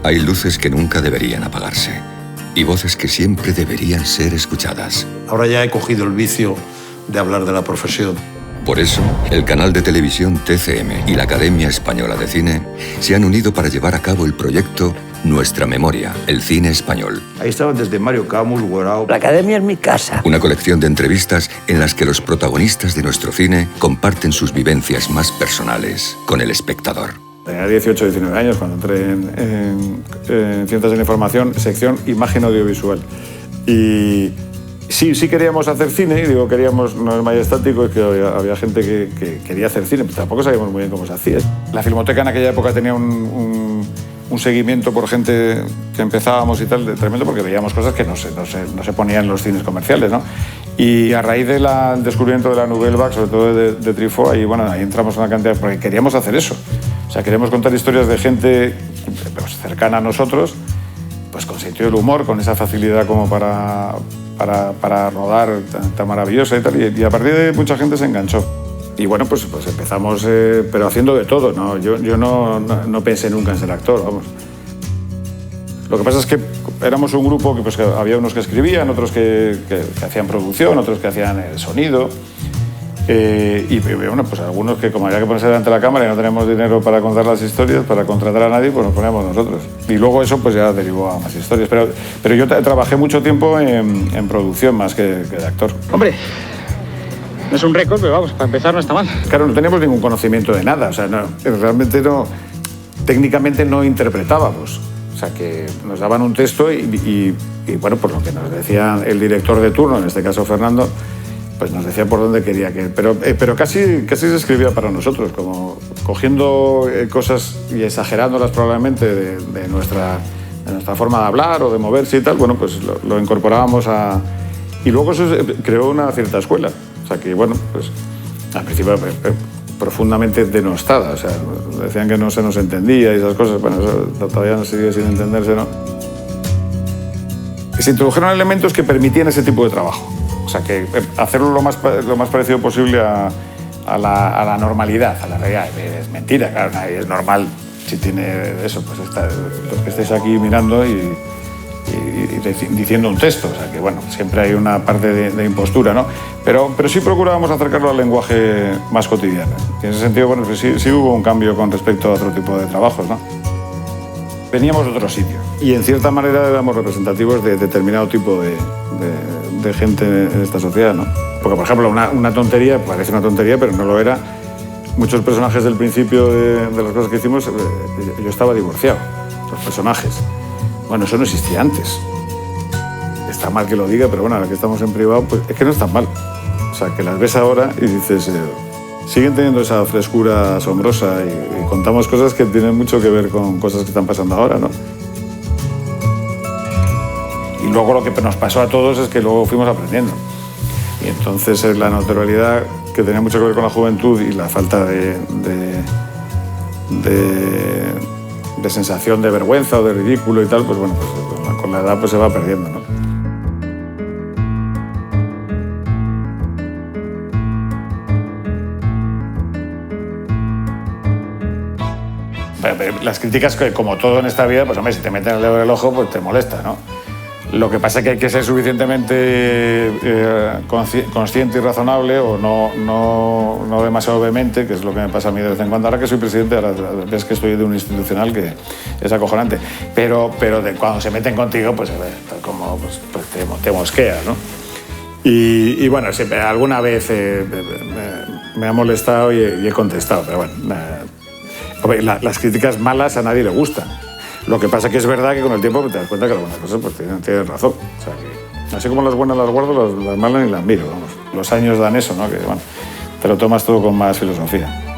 Hay luces que nunca deberían apagarse y voces que siempre deberían ser escuchadas. Ahora ya he cogido el vicio de hablar de la profesión. Por eso, el canal de televisión TCM y la Academia Española de Cine se han unido para llevar a cabo el proyecto Nuestra Memoria, el cine español. Ahí estaban desde Mario Camus, Guarao. La Academia es mi casa. Una colección de entrevistas en las que los protagonistas de nuestro cine comparten sus vivencias más personales con el espectador. Tenía 18 o 19 años cuando entré en Ciencias de la Información, sección Imagen Audiovisual. Y sí queríamos hacer cine, y digo queríamos, no es majestático, es que había gente que quería hacer cine, pero tampoco sabíamos muy bien cómo se hacía. La Filmoteca en aquella época tenía un seguimiento por gente que empezábamos y tal, de tremendo, porque veíamos cosas que no se ponían en los cines comerciales, ¿no? Y a raíz del descubrimiento de la Nouvelle Vague, sobre todo de Truffaut, ahí entramos en una cantidad, porque queríamos hacer eso. O sea, queríamos contar historias de gente pues, cercana a nosotros, pues con sentido del humor, con esa facilidad como para rodar tan maravillosa y tal. Y a partir de ahí mucha gente se enganchó. Y bueno, pues empezamos, pero haciendo de todo, ¿no? Yo no pensé nunca en ser actor, vamos. Lo que pasa es que éramos un grupo que había unos que escribían, otros que hacían producción, otros que hacían el sonido. Y bueno, pues algunos que como había que ponerse delante de la cámara y no tenemos dinero para contar las historias, para contratar a nadie, pues nos poníamos nosotros. Y luego eso pues ya derivó a más historias. Pero yo trabajé mucho tiempo en producción más que de actor. Hombre, no es un récord, pero vamos, para empezar no está mal. Claro, no teníamos ningún conocimiento de nada, o sea, realmente técnicamente no interpretábamos. O sea, que nos daban un texto y bueno, pues lo que nos decía el director de turno, en este caso Fernando, pues nos decía por dónde quería que... Pero casi se escribía para nosotros, como cogiendo cosas y exagerándolas probablemente de nuestra forma de hablar o de moverse y tal, bueno, pues lo incorporábamos a... Y luego eso creó una cierta escuela. O sea que, bueno, pues al principio profundamente denostada, o sea, decían que no se nos entendía y esas cosas, bueno, eso todavía no sigue sin entenderse, ¿no? Se introdujeron elementos que permitían ese tipo de trabajo. O sea, que hacerlo lo más parecido posible a la normalidad, a la realidad. Es mentira, claro, nadie es normal si tiene eso, pues los que estéis aquí mirando y diciendo un texto. O sea, que bueno, siempre hay una parte de impostura, ¿no? Pero sí procurábamos acercarlo al lenguaje más cotidiano. Y en ese sentido, bueno, pues sí hubo un cambio con respecto a otro tipo de trabajos, ¿no? Veníamos de otro sitio y en cierta manera éramos representativos de determinado tipo de gente en esta sociedad, ¿no? Porque, por ejemplo, una tontería, parece una tontería, pero no lo era. Muchos personajes del principio de las cosas que hicimos, yo estaba divorciado, los personajes. Bueno, eso no existía antes. Está mal que lo diga, pero bueno, ahora que estamos en privado, pues es que no es tan mal. O sea, que las ves ahora y dices, siguen teniendo esa frescura asombrosa y contamos cosas que tienen mucho que ver con cosas que están pasando ahora, ¿no? Y luego lo que nos pasó a todos es que luego fuimos aprendiendo. Y entonces la naturalidad, que tenía mucho que ver con la juventud y la falta de sensación de vergüenza o de ridículo y tal, pues bueno, pues con la edad pues se va perdiendo, ¿no? Las críticas, como todo en esta vida, pues hombre, si te meten el dedo en el ojo, pues te molesta, ¿no? Lo que pasa es que hay que ser suficientemente consciente y razonable o no demasiado vehemente, que es lo que me pasa a mí de vez en cuando. Ahora que soy presidente, ahora ves que estoy de un institucional que es acojonante. Pero cuando se meten contigo, pues te mosquea, ¿no? Y bueno, siempre, alguna vez me ha molestado y he contestado, pero bueno, las críticas malas a nadie le gustan. Lo que pasa es que es verdad que con el tiempo te das cuenta que algunas cosas pues, tienes razón. O sea, que, así como las buenas las guardo, las malas ni las miro. Vamos. Los años dan eso, ¿no? Que bueno, te lo tomas todo con más filosofía.